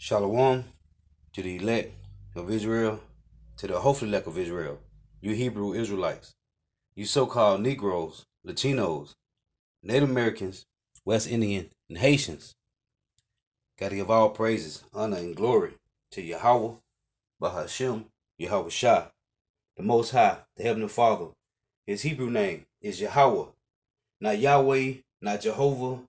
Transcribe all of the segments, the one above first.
Shalom to the elect of Israel, to the hopefully elect of Israel, you Hebrew Israelites, you so-called Negroes, Latinos, Native Americans, West Indian, and Haitians. Gotta give all praises, honor, and glory to Yahweh, Bahashem, Yahweh Shah, the Most High, the Heavenly Father. His Hebrew name is Yahweh, not Yahweh, not Jehovah,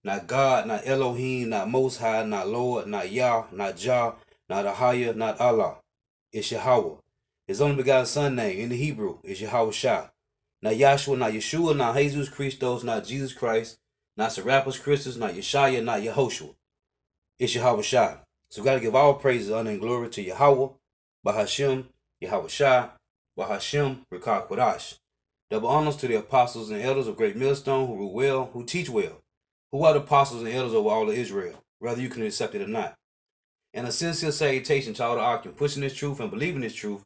not God, not Elohim, not Most High, not Lord, not Yah, not Jah, not Ahaya, not Allah. It's Yahweh. His only begotten Son name in the Hebrew is Yahweh Shah. Not Yahshua, not Yeshua, not Jesus Christos, not Jesus Christ, not Serapis Christus, not Yeshaya, not Yehoshua. It's Yahweh Shah. So we got to give all praises, honor, and glory to Yahweh, Bahashem, Yahweh Shah, Bahashem, Rikah Kodash. Double honors to the apostles and elders of Great Millstone who rule well, who teach well, who are the apostles and elders over all of Israel, whether you can accept it or not. And a sincere salutation to all the occupants pushing this truth and believing this truth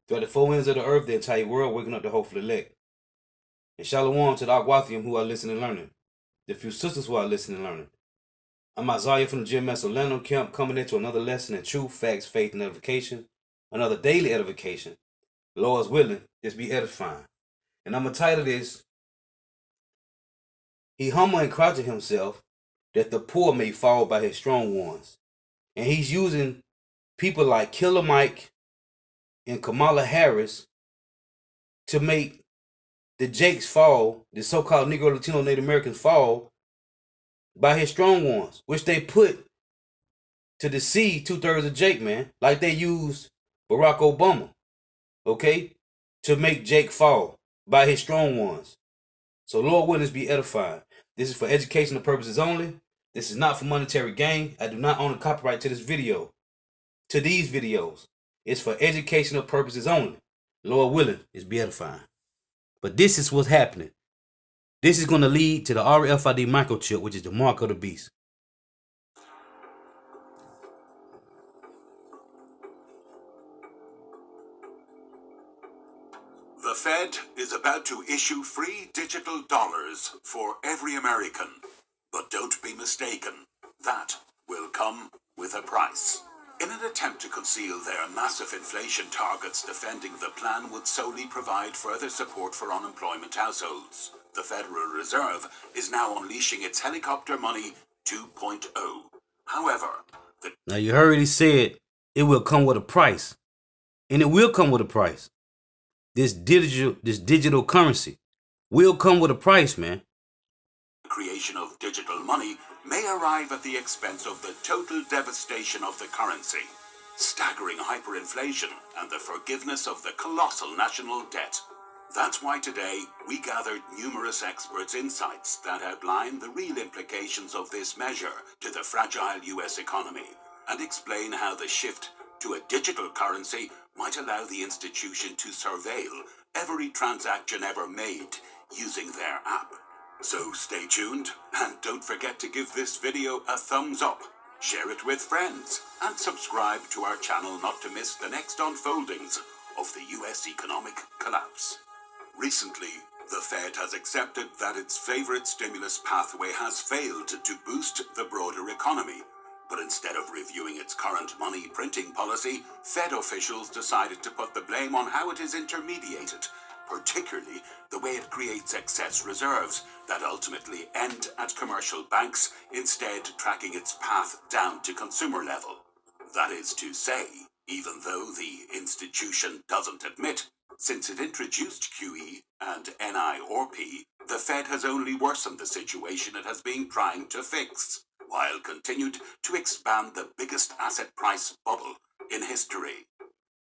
throughout the four winds of the earth, the entire world, waking up the hopeful elect. And shalom to the Agwathium who are listening and learning, the few sisters who are listening and learning. I'm Isaiah from the GMS Orlando camp, coming into another lesson in truth, facts, faith, and edification, another daily edification. The Lord's willing, just be edifying. And I'm going to title this, He humble and croucheth himself, that the poor may fall by his strong ones. And he's using people like Killer Mike and Kamala Harris to make the Jakes fall, the so-called Negro, Latino, Native Americans fall by his strong ones, which they put to deceive 2/3 of Jake, man, like they used Barack Obama, okay, to make Jake fall by his strong ones. So Lord willing, be edified. This is for educational purposes only. This is not for monetary gain. I do not own a copyright to this video, to these videos. It's for educational purposes only. Lord willing, be edifying. But this is what's happening. This is going to lead to the RFID microchip, which is the mark of the beast. The Fed is about to issue free digital dollars for every American. But don't be mistaken, that will come with a price. In an attempt to conceal their massive inflation targets, defending the plan would solely provide further support for unemployment households. The Federal Reserve is now unleashing its helicopter money 2.0. However, now you heard he said it will come with a price. And it will come with a price. This digital currency will come with a price, man. The creation of digital money may arrive at the expense of the total devastation of the currency, staggering hyperinflation, and the forgiveness of the colossal national debt. That's why today we gathered numerous experts' insights that outline the real implications of this measure to the fragile U.S. economy and explain how the shift to a digital currency might allow the institution to surveil every transaction ever made using their app. So stay tuned and don't forget to give this video a thumbs up, share it with friends, and subscribe to our channel not to miss the next unfoldings of the U.S. economic collapse. Recently, the Fed has accepted that its favorite stimulus pathway has failed to boost the broader economy. But instead of reviewing its current money printing policy, Fed officials decided to put the blame on how it is intermediated, particularly the way it creates excess reserves that ultimately end at commercial banks, instead tracking its path down to consumer level. That is to say, even though the institution doesn't admit, since it introduced QE and NIRP, the Fed has only worsened the situation it has been trying to fix, while continued to expand the biggest asset price bubble in history.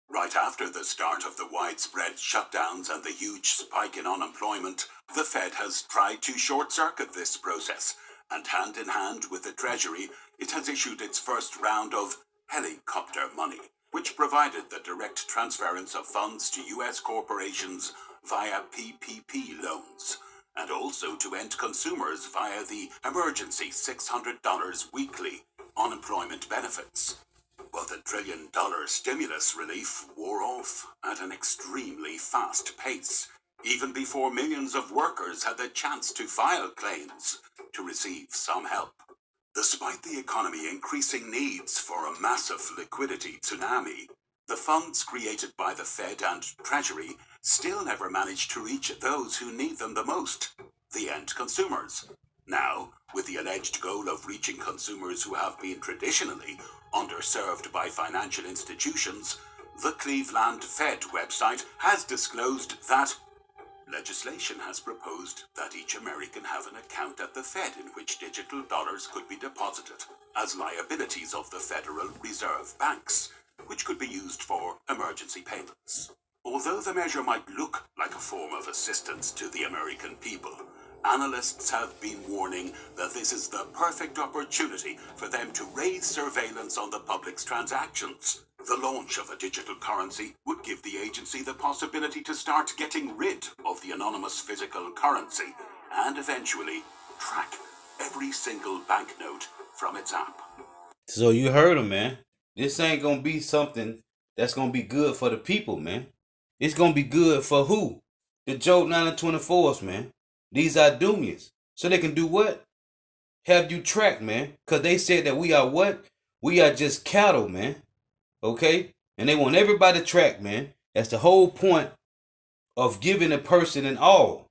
Right after the start of the widespread shutdowns and the huge spike in unemployment, the Fed has tried to short-circuit this process, and hand in hand with the Treasury, it has issued its first round of helicopter money, which provided the direct transference of funds to U.S. corporations via PPP loans, and also to end consumers via the emergency $600 weekly unemployment benefits. But the trillion-dollar stimulus relief wore off at an extremely fast pace, even before millions of workers had the chance to file claims to receive some help. Despite the economy increasing needs for a massive liquidity tsunami, the funds created by the Fed and Treasury still never manage to reach those who need them the most, the end consumers. Now, with the alleged goal of reaching consumers who have been traditionally underserved by financial institutions, the Cleveland Fed website has disclosed that legislation has proposed that each American have an account at the Fed in which digital dollars could be deposited as liabilities of the Federal Reserve banks, which could be used for emergency payments. Although the measure might look like a form of assistance to the American people, analysts have been warning that this is the perfect opportunity for them to raise surveillance on the public's transactions. The launch of a digital currency would give the agency the possibility to start getting rid of the anonymous physical currency and eventually track every single banknote from its app. So you heard him, man. This ain't gonna be something that's gonna be good for the people, man. It's gonna be good for who? The Joe 9 and 24s, man. These are doomies. So they can do what? Have you tracked, man. Because they said that we are what? We are just cattle, man. Okay? And they want everybody tracked, man. That's the whole point of giving a person an all.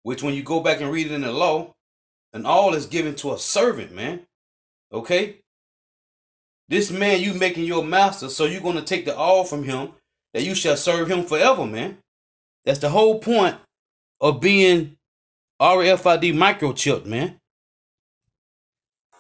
Which when you go back and read it in the law, an all is given to a servant, man. Okay? This man you making your master, so you're going to take the all from him, that you shall serve him forever, man. That's the whole point of being RFID microchipped, man.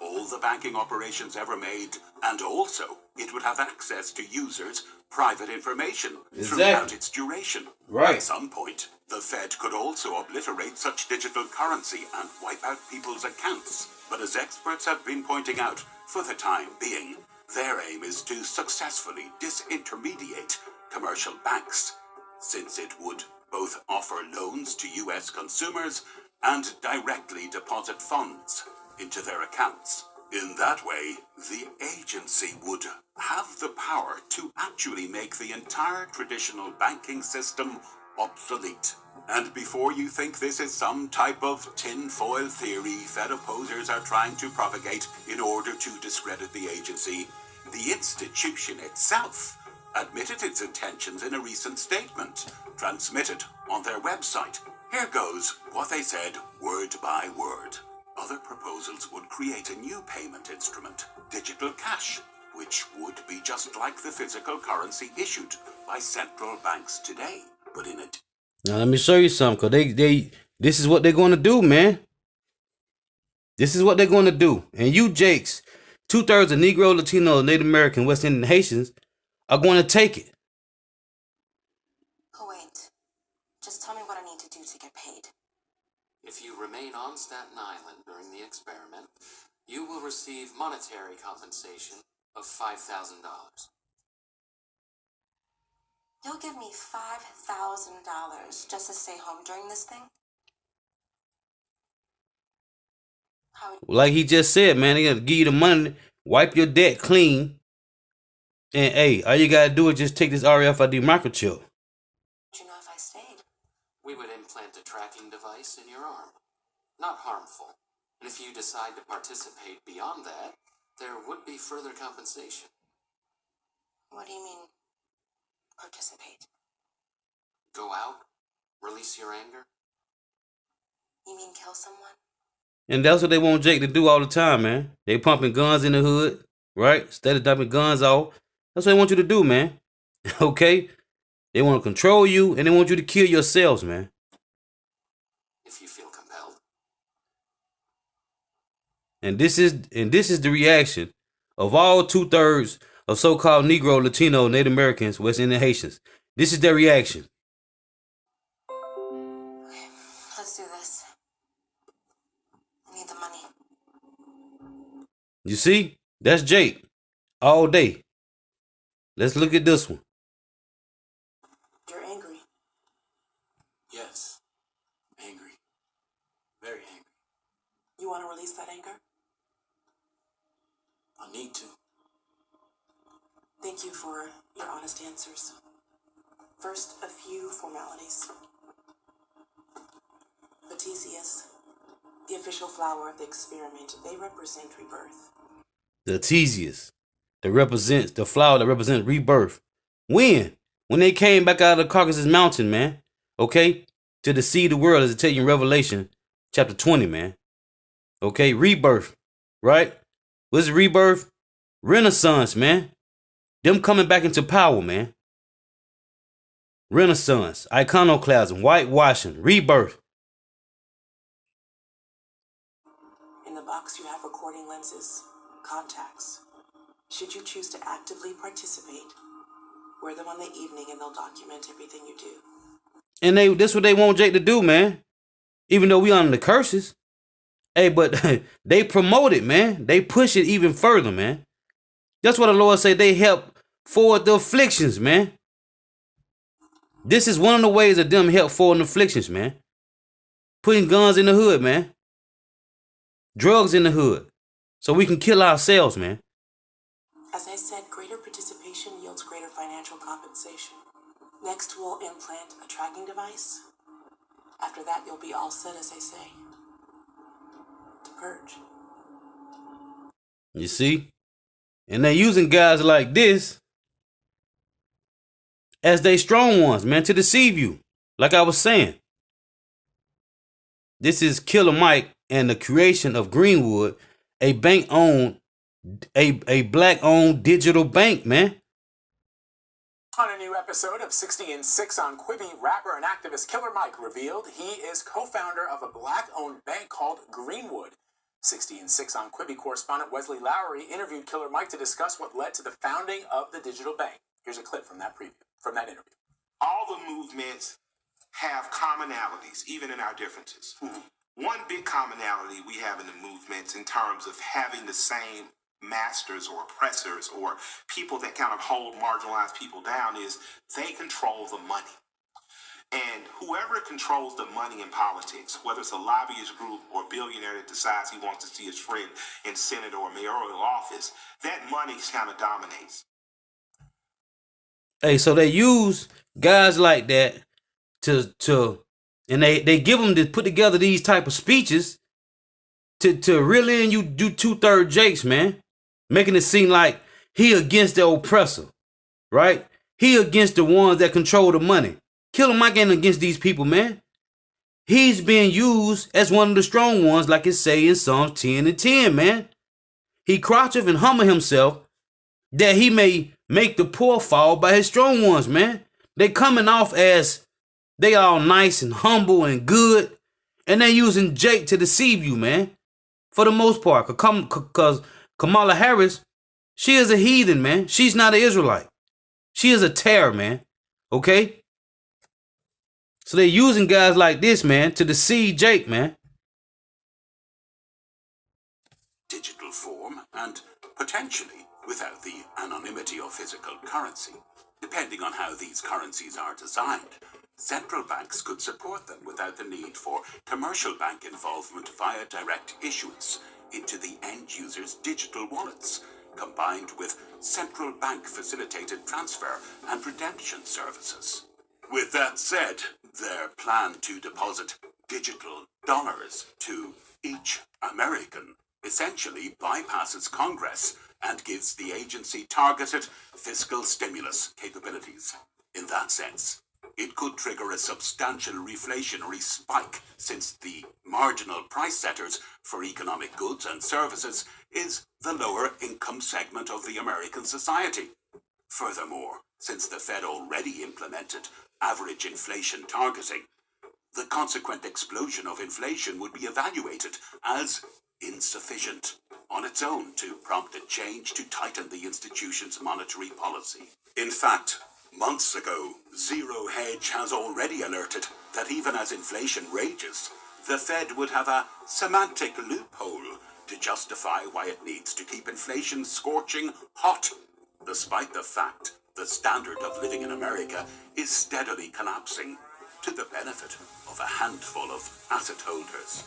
All the banking operations ever made, and also it would have access to users' private information throughout its duration. Right. At some point, the Fed could also obliterate such digital currency and wipe out people's accounts. But as experts have been pointing out, for the time being, their aim is to successfully disintermediate commercial banks, since it would both offer loans to US consumers and directly deposit funds into their accounts. In that way, the agency would have the power to actually make the entire traditional banking system obsolete. And before you think this is some type of tinfoil theory Fed opposers are trying to propagate in order to discredit the agency, the institution itself admitted its intentions in a recent statement, transmitted on their website. Here goes what they said word by word. Other proposals would create a new payment instrument, digital cash, which would be just like the physical currency issued by central banks today, but in it. Now let me show you something, cause this is what they're gonna do, man. This is what they're gonna do. And you Jakes, 2/3 of Negro, Latino, Native American, West Indian Haitians are gonna take it. Oh wait. Just tell me what I need to do to get paid. If you remain on Staten Island during the experiment, you will receive monetary compensation of $5,000. You'll give me $5,000 just to stay home during this thing? Like he just said, man, they gonna give you the money, wipe your debt clean, and hey, all you gotta do is just take this RFID microchip. Would you know if I stayed? We would implant a tracking device in your arm. Not harmful. And if you decide to participate beyond that, there would be further compensation. What do you mean, participate? Go out, release your anger. You mean kill someone? And that's what they want Jake to do all the time, man. They pumping guns in the hood, right? Instead of dumping guns off. That's what they want you to do, man. Okay? They want to control you, and they want you to kill yourselves, man. If you feel compelled. And this is the reaction of all 2/3 of so-called Negro, Latino, Native Americans, West Indian Haitians. This is their reaction. Okay, let's do this. I need the money. You see? That's Jake. All day. Let's look at this one. You're angry. Yes. Angry. Very angry. You want to release that anger? I need to. Thank you for your honest answers. First, a few formalities. Batesius, The official flower of the experiment, they represent rebirth. The Tesius that represents the flower that represents rebirth. When? When they came back out of the Caucasus Mountain, man. Okay? To deceive the world, as it tell you in Revelation chapter 20, man. Okay? Rebirth. Right? What's rebirth? Renaissance, man. Them coming back into power, man. Renaissance, iconoclasm, whitewashing, rebirth. In the box you have recording lenses, contacts. Should you choose to actively participate, wear them on the evening and they'll document everything you do. And that's what they want Jake to do, man. Even though we under the curses. Hey, but they promote it, man. They push it even further, man. That's what the Lord say. They help forward the afflictions, man. This is one of the ways that them help forward the afflictions, man. Putting guns in the hood, man. Drugs in the hood. So we can kill ourselves, man. As I said, greater participation yields greater financial compensation. Next, we'll implant a tracking device. After that, you'll be all set, as I say. To purge. You see? And they're using guys like this as they strong ones, man, to deceive you. Like I was saying. This is Killer Mike and the creation of Greenwood, a bank-owned, a black-owned digital bank, man. On a new episode of 60 and 6 on Quibi, rapper and activist Killer Mike revealed he is co-founder of a black-owned bank called Greenwood. 60 and 6 on Quibi correspondent Wesley Lowery interviewed Killer Mike to discuss what led to the founding of the digital bank. Here's a clip from that interview. All the movements have commonalities, even in our differences. One big commonality we have in the movements in terms of having the same masters or oppressors or people that kind of hold marginalized people down is they control the money. And whoever controls the money in politics, whether it's a lobbyist group or a billionaire that decides he wants to see his friend in Senate or mayoral office, that money kind of dominates. Hey, so they use guys like that and they give them to put together these type of speeches to reel in you do 2/3 Jakes, man. Making it seem like he against the oppressor, right? He against the ones that control the money. Killer Mike ain't against these people, man. He's being used as one of the strong ones, like it say in Psalms 10 and 10, man. He croucheth and humble himself that he may make the poor fall by his strong ones, man. They coming off as they all nice and humble and good, and they using Jake to deceive you, man. For the most part, because Kamala Harris, she is a heathen, man. She's not an Israelite. She is a terror, man. Okay? So they're using guys like this, man, to deceive Jake, man. Digital form and potentially without the anonymity of physical currency. Depending on how these currencies are designed, central banks could support them without the need for commercial bank involvement via direct issuance into the end user's digital wallets, combined with central bank facilitated transfer and redemption services. With that said, their plan to deposit digital dollars to each American essentially bypasses Congress and gives the agency targeted fiscal stimulus capabilities. In that sense, it could trigger a substantial reflationary spike, since the marginal price setters for economic goods and services is the lower income segment of the American society. Furthermore, since the Fed already implemented average inflation targeting, the consequent explosion of inflation would be evaluated as insufficient on its own to prompt a change to tighten the institution's monetary policy. In fact, months ago, Zero Hedge has already alerted that even as inflation rages, the Fed would have a semantic loophole to justify why it needs to keep inflation scorching hot, despite the fact the standard of living in America is steadily collapsing to the benefit of a handful of asset holders.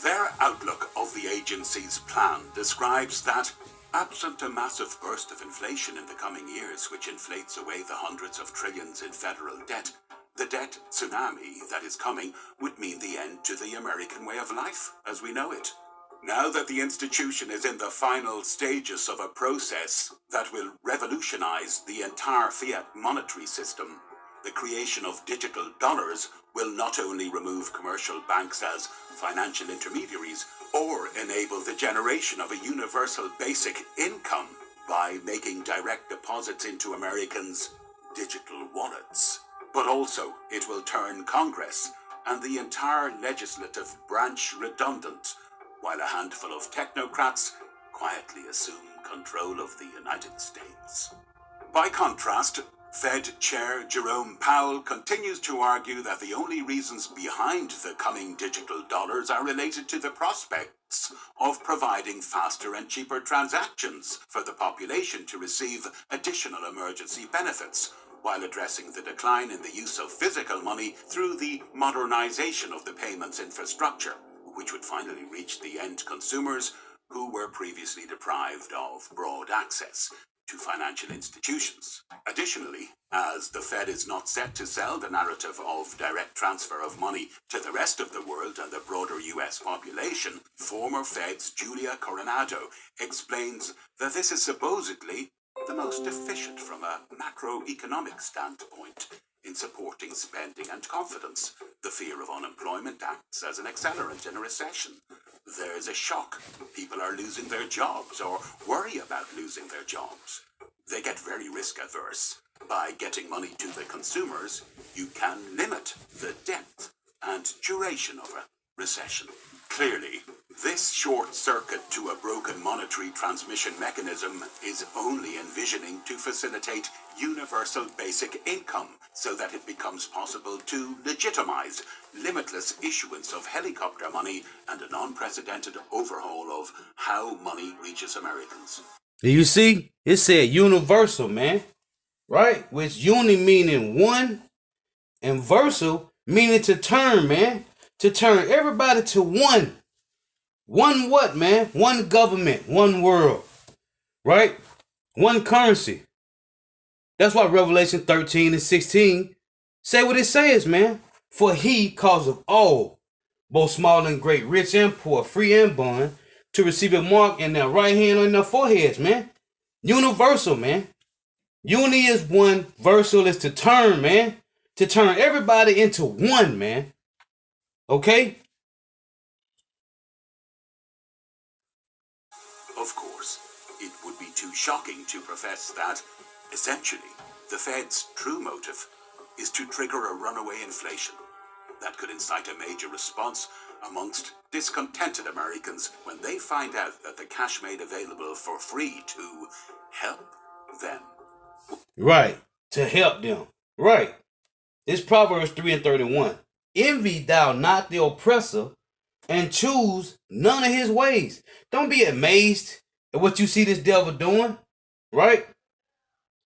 Their outlook of the agency's plan describes that, absent a massive burst of inflation in the coming years, which inflates away the hundreds of trillions in federal debt, The debt tsunami that is coming would mean the end to the American way of life as we know it. Now that the institution is in the final stages of a process that will revolutionize the entire fiat monetary system, the creation of digital dollars will not only remove commercial banks as financial intermediaries or enable the generation of a universal basic income by making direct deposits into Americans' digital wallets, but also it will turn Congress and the entire legislative branch redundant, while a handful of technocrats quietly assume control of the United States. By contrast, Fed Chair Jerome Powell continues to argue that the only reasons behind the coming digital dollars are related to the prospects of providing faster and cheaper transactions for the population to receive additional emergency benefits, while addressing the decline in the use of physical money through the modernization of the payments infrastructure, which would finally reach the end consumers who were previously deprived of broad access to financial institutions. Additionally, as the Fed is not set to sell the narrative of direct transfer of money to the rest of the world and the broader US population, former Fed's Julia Coronado explains that this is supposedly the most efficient from a macroeconomic standpoint in supporting spending and confidence. The fear of unemployment acts as an accelerant in a recession. There's a shock. People are losing their jobs or worry about losing their jobs. They get very risk averse. By getting money to the consumers, you can limit the depth and duration of a recession. Clearly, this short circuit to a broken monetary transmission mechanism is only envisioning to facilitate universal basic income so that it becomes possible to legitimize limitless issuance of helicopter money and an unprecedented overhaul of how money reaches Americans. Do you see? It said universal, man. Right? Which uni meaning one and versal meaning to turn, man. To turn everybody to one. One what, man? One government, one world. Right? One currency. That's why Revelation 13 and 16 say what it says, man. For he causeth all, both small and great, rich and poor, free and bond, to receive a mark in their right hand or in their foreheads, man. Universal, man. Uni is one, versal is to turn, man. To turn everybody into one, man. Okay? Of course, it would be too shocking to profess that, essentially, the Fed's true motive is to trigger a runaway inflation that could incite a major response amongst discontented Americans when they find out that the cash made available for free to help them. Right. To help them. Right. It's Proverbs 3 and 31. Envy thou not the oppressor, and choose none of his ways. Don't be amazed at what you see this devil doing. Right?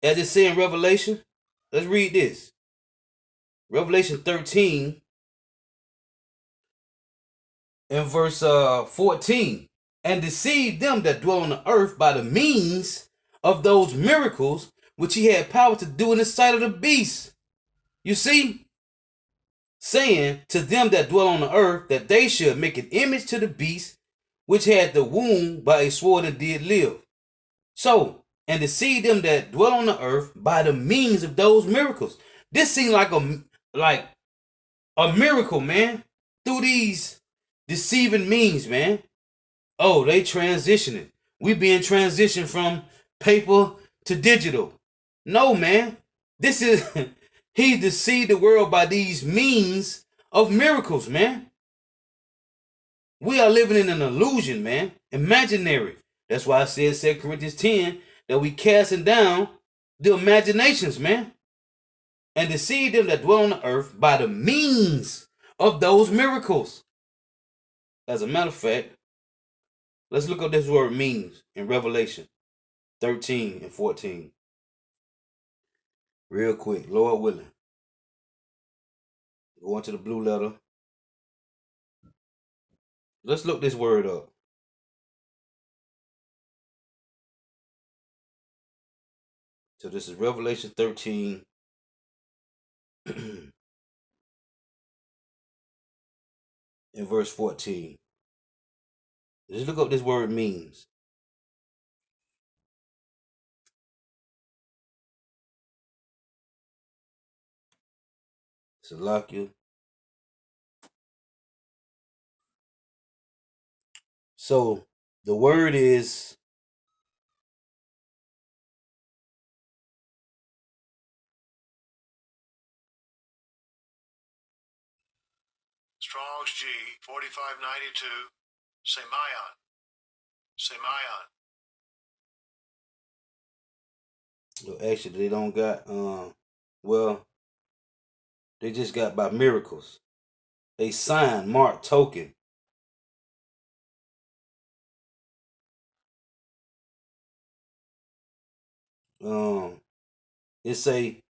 As it says in Revelation. Let's read this. Revelation 13 and verse 14. And deceive them that dwell on the earth by the means of those miracles which he had power to do in the sight of the beast. You see? Saying to them that dwell on the earth that they should make an image to the beast which had the wound by a sword and did live. So, and deceive them that dwell on the earth by the means of those miracles. This seems like a miracle, man. Through these deceiving means, man. Oh, they transitioning. We being transitioned from paper to digital. No, man. This is he deceived the world by these means of miracles, man. We are living in an illusion, man. Imaginary. That's why I said 2 Corinthians 10 that we casting down the imaginations, man. And deceive them that dwell on the earth by the means of those miracles. As a matter of fact, let's look up this word means in Revelation 13 and 14. Real quick, Lord willing. Go into the blue letter. Let's look this word up. So this is Revelation 13 in verse 14. Just look up this word means. Salakia. So the word is Strong's G 4592. Semayon. Semayon. well, actually they don't got well, they just got by miracles. A sign, mark, token. It's a,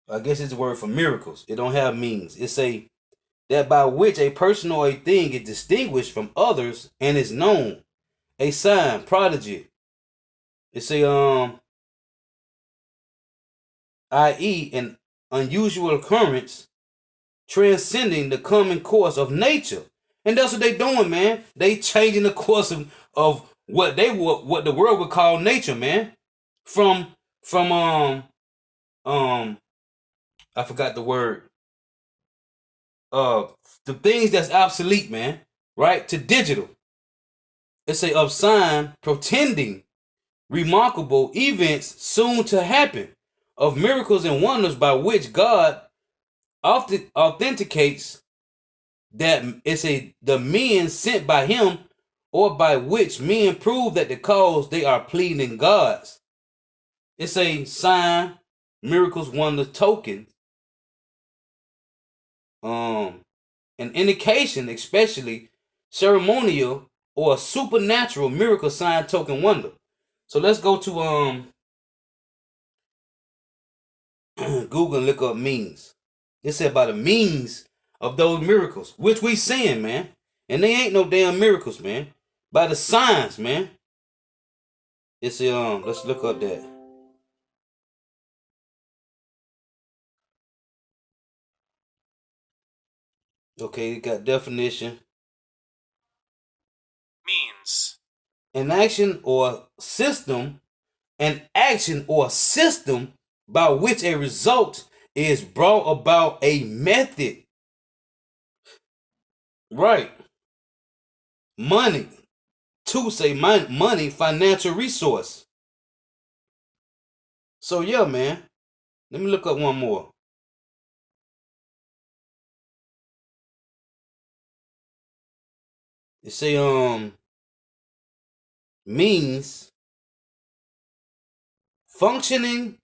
I guess it's a word for miracles. It don't have means. It's a that by which a person or a thing is distinguished from others and is known. A sign, prodigy. It's a i.e. an unusual occurrence transcending the common course of nature. And that's what they doing, man. They changing the course of what the world would call nature, man. From I forgot the word. The things that's obsolete, man, right? To digital. It's a of sign pretending remarkable events soon to happen, of miracles and wonders by which God often authenticates that it's the men sent by him, or by which men prove that the cause they are pleading God's. It's a sign, miracles, wonders, token, an indication, especially ceremonial or supernatural miracle, sign, token, wonder. So let's go to Google and look up means. It said by the means of those miracles, which we seeing, man. And they ain't no damn miracles, man. By the signs, man. It's let's look up that. Okay, you got definition. Means. An action or system by which a result is brought about, a method. Right. Money. To say money, financial resource. So yeah, man. Let me look up one more. It say means functioning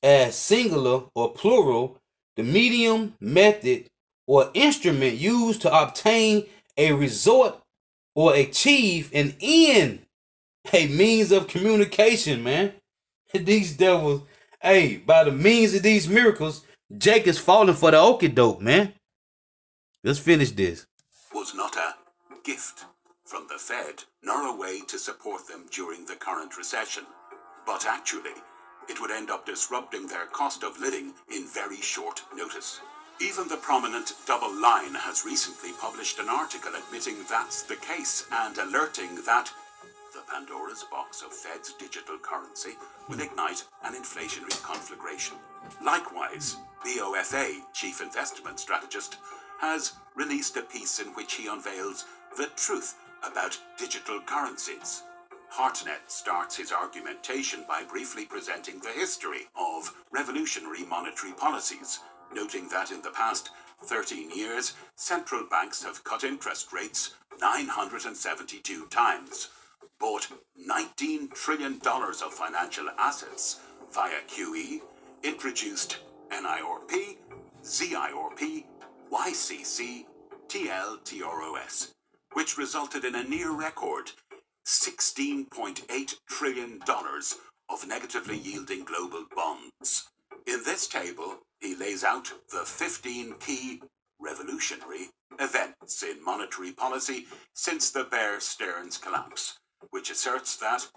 as singular or plural, the medium, method, or instrument used to obtain a result or achieve an end, a means of communication, man. These devils, hey, by the means of these miracles, Jake is falling for the okie doke, man. Let's finish this. Was not a gift from the Fed, nor a way to support them during the current recession. But actually, it would end up disrupting their cost of living in very short notice. Even the prominent Double Line has recently published an article admitting that's the case and alerting that the Pandora's box of Fed's digital currency will ignite an inflationary conflagration. Likewise, BOFA chief investment strategist has released a piece in which he unveils the truth about digital currencies. Hartnett starts his argumentation by briefly presenting the history of revolutionary monetary policies, noting that in the past 13 years, central banks have cut interest rates 972 times, bought $19 trillion of financial assets via QE, introduced NIRP, ZIRP, YCC, TLTROS, which resulted in a near record $16.8 trillion of negatively yielding global bonds. In this table, he lays out the 15 key revolutionary events in monetary policy since the Bear Stearns collapse, which asserts that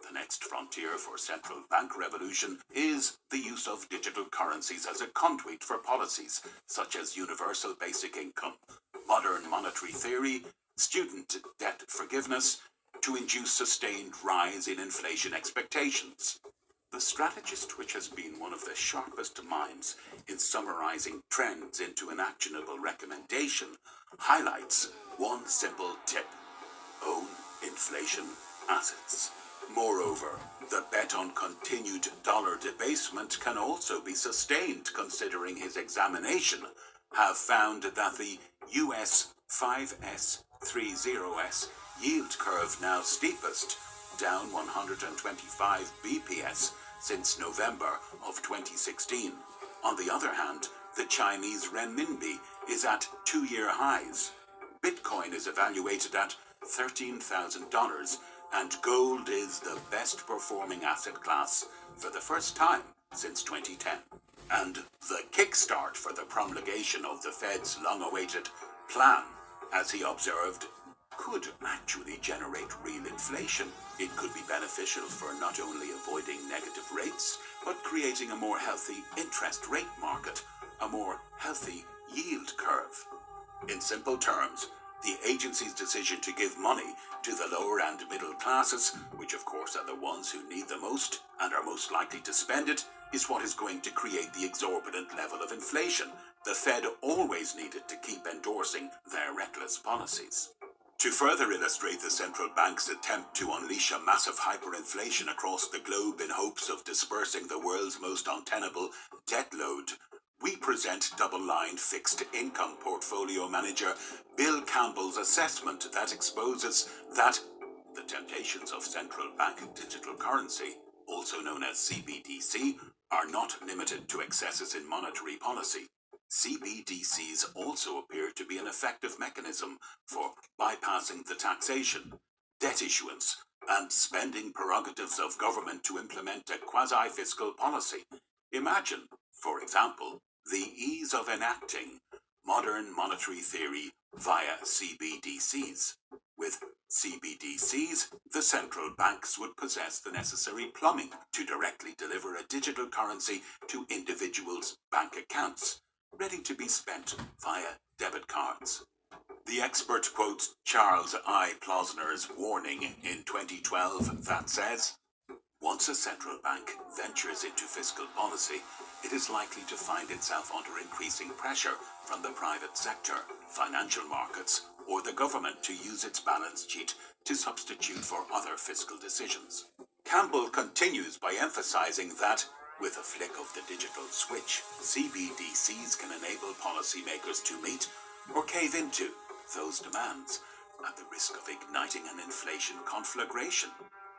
the next frontier for central bank revolution is the use of digital currencies as a conduit for policies such as universal basic income, modern monetary theory, student debt forgiveness, to induce sustained rise in inflation expectations. The strategist, which has been one of the sharpest minds in summarizing trends into an actionable recommendation, highlights one simple tip: own inflation assets. Moreover, the bet on continued dollar debasement can also be sustained, considering his examination have found that the US 5S 30S yield curve, now steepest, down 125 BPS since November of 2016. On the other hand, the Chinese renminbi is at 2-year highs. Bitcoin is evaluated at $13,000, and gold is the best performing asset class for the first time since 2010. And the kickstart for the promulgation of the Fed's long-awaited plan, as he observed, could actually generate real inflation. It could be beneficial for not only avoiding negative rates, but creating a more healthy interest rate market, a more healthy yield curve. In simple terms, the agency's decision to give money to the lower and middle classes, which of course are the ones who need the most and are most likely to spend it, is what is going to create the exorbitant level of inflation the Fed always needed to keep endorsing their reckless policies. To further illustrate the central bank's attempt to unleash a massive hyperinflation across the globe in hopes of dispersing the world's most untenable debt load, we present double-line fixed income portfolio manager Bill Campbell's assessment that exposes that the temptations of central bank digital currency, also known as CBDC, are not limited to excesses in monetary policy. CBDCs also appear to be an effective mechanism for bypassing the taxation, debt issuance, and spending prerogatives of government to implement a quasi-fiscal policy. Imagine, for example, the ease of enacting modern monetary theory via CBDCs. With CBDCs, the central banks would possess the necessary plumbing to directly deliver a digital currency to individuals' bank accounts, ready to be spent via debit cards. The expert quotes Charles I. Plosner's warning in 2012 that says, "Once a central bank ventures into fiscal policy, it is likely to find itself under increasing pressure from the private sector, financial markets, or the government to use its balance sheet to substitute for other fiscal decisions." Campbell continues by emphasizing that, with a flick of the digital switch, CBDCs can enable policymakers to meet or cave into those demands at the risk of igniting an inflation conflagration,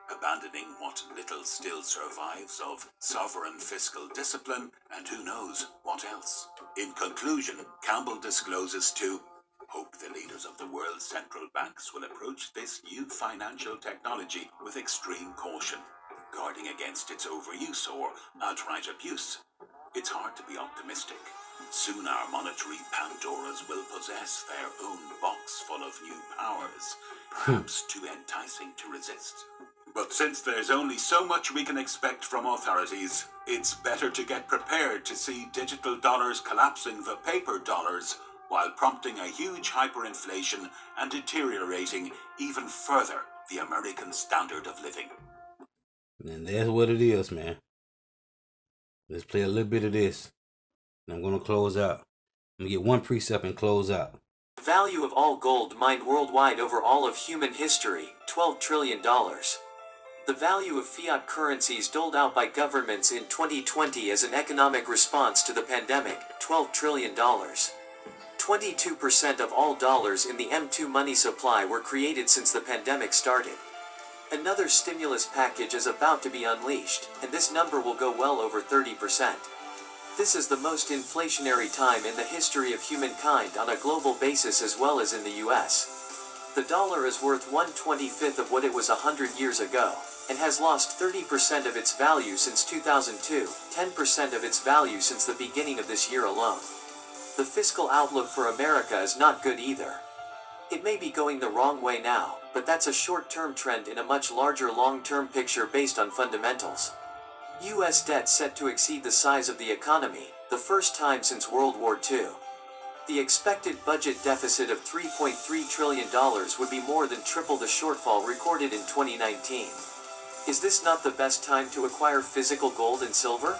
abandoning what little still survives of sovereign fiscal discipline, and who knows what else. In conclusion, Campbell discloses to hope the leaders of the world's central banks will approach this new financial technology with extreme caution, guarding against its overuse or outright abuse. It's hard to be optimistic. Soon our monetary Pandoras will possess their own box full of new powers, perhaps too enticing to resist. But since there's only so much we can expect from authorities, it's better to get prepared to see digital dollars collapsing the paper dollars, while prompting a huge hyperinflation and deteriorating even further the American standard of living. And that's what it is, man. Let's play a little bit of this. And I'm going to close out. I'm going to get one precept and close out. Value of all gold mined worldwide over all of human history, $12 trillion. The value of fiat currencies doled out by governments in 2020 as an economic response to the pandemic, $12 trillion. 22% of all dollars in the M2 money supply were created since the pandemic started. Another stimulus package is about to be unleashed, and this number will go well over 30%. This is the most inflationary time in the history of humankind on a global basis as well as in the US. The dollar is worth 1/25 of what it was 100 years ago, and has lost 30% of its value since 2002, 10% of its value since the beginning of this year alone. The fiscal outlook for America is not good either. It may be going the wrong way now, but that's a short-term trend in a much larger long-term picture based on fundamentals. US debt set to exceed the size of the economy, the first time since World War II. The expected budget deficit of $3.3 trillion would be more than triple the shortfall recorded in 2019. Is this not the best time to acquire physical gold and silver?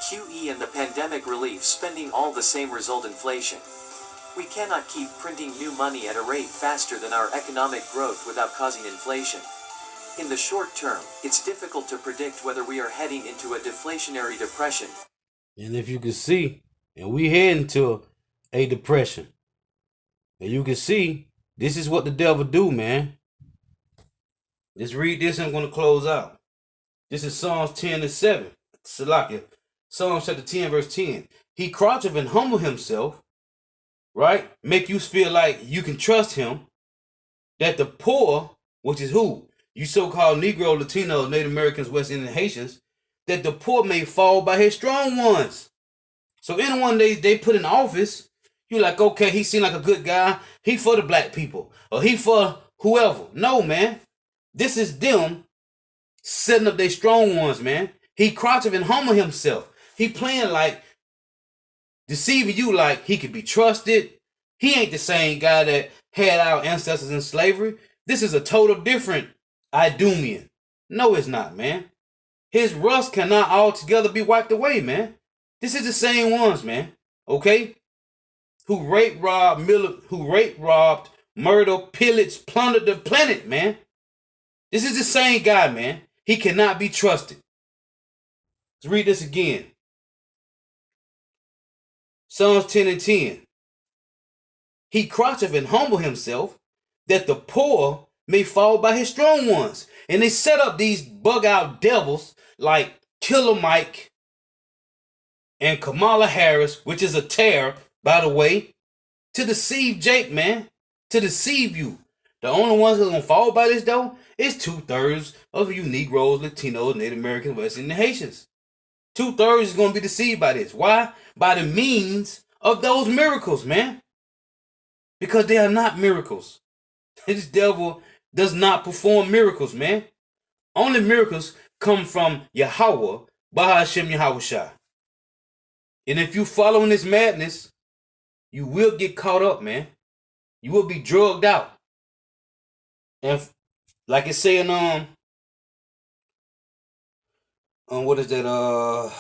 QE and the pandemic relief spending all the same result inflation. We cannot keep printing new money at a rate faster than our economic growth without causing inflation. In the short term, it's difficult to predict whether we are heading into a deflationary depression. And if you can see, and we head into a depression. And you can see, this is what the devil do, man. Let's read this and I'm going to close out. This is Psalms 10:7. Salakia. Psalms chapter 10, verse 10. He croucheth and humble himself, right? Make you feel like you can trust him. That the poor, which is who? You so-called Negro, Latinos, Native Americans, West Indian Haitians, that the poor may fall by his strong ones. So anyone they put in office, you're like, okay, he seemed like a good guy. He for the black people. Or he for whoever. No, man. This is them setting up their strong ones, man. He croucheth and humble himself. He playing like, deceiving you like he could be trusted. He ain't the same guy that had our ancestors in slavery. This is a total different Idumean. No, it's not, man. His rust cannot altogether be wiped away, man. This is the same ones, man. Okay? Who raped, robbed, murdered, pillaged, plundered the planet, man. This is the same guy, man. He cannot be trusted. Let's read this again. Psalms 10:10. He croucheth and humble himself, that the poor may fall by his strong ones. And they set up these bug-out devils like Killer Mike and Kamala Harris, which is a terror, by the way, to deceive Jake, man. To deceive you. The only ones who are going to fall by this, though, is 2/3 of you Negroes, Latinos, Native Americans, West Indian Haitians. 2/3 is going to be deceived by this. Why? By the means of those miracles, man. Because they are not miracles. This devil does not perform miracles, man. Only miracles come from Yahweh, Bahashem Yahushua. And if you following this madness, you will get caught up, man. You will be drugged out. And like it's saying, what is that,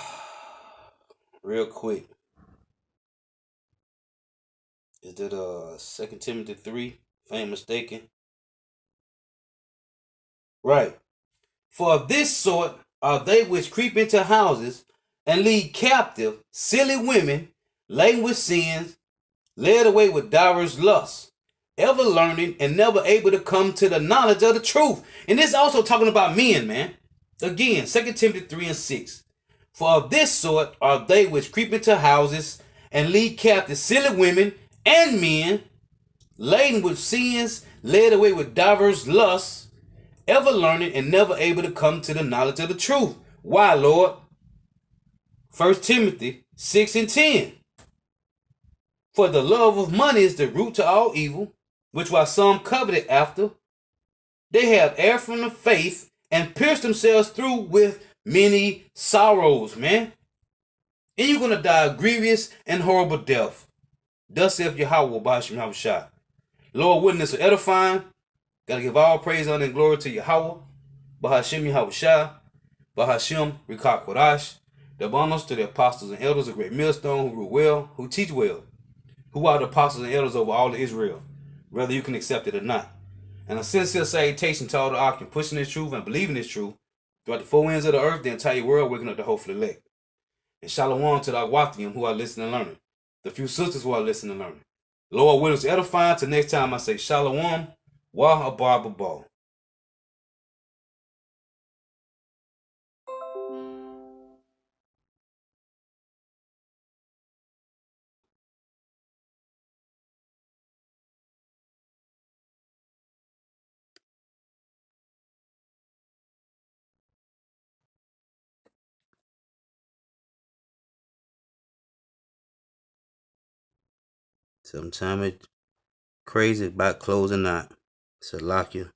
real quick. Is that, 2 Timothy 3, if I ain't mistaken? Right. For of this sort are they which creep into houses and lead captive silly women, laden with sins, led away with divers lusts, ever learning and never able to come to the knowledge of the truth. And this also talking about men, man. Again, 2 Timothy 3:6. For of this sort are they which creep into houses and lead captive silly women and men, laden with sins, led away with divers lusts, ever learning and never able to come to the knowledge of the truth. Why, Lord? 1 Timothy 6:10. For the love of money is the root to all evil, which while some coveted after, they have erred from the faith and pierced themselves through with many sorrows, man. And you're going to die a grievous and horrible death. Thus saith Yahweh, Bahashem Yahushua. Lord, witness of edifying. Got to give all praise, honor, and glory to Yahweh, Bahashem Yahushua, Bahashem Rikak Kodash. The bonus to the apostles and elders, a great millstone who rule well, who teach well, who are the apostles and elders over all of Israel, whether you can accept it or not. And a sincere salutation to all the Akim pushing this truth and believing this truth throughout the four winds of the earth, the entire world, waking up the hopeful elect. And shalom to the Agwathium who are listening and learning, the few sisters who are listening and learning. Lord, will us edifying. Till next time I say shalom, wa abba. Sometimes it's crazy about closing out. Salakia.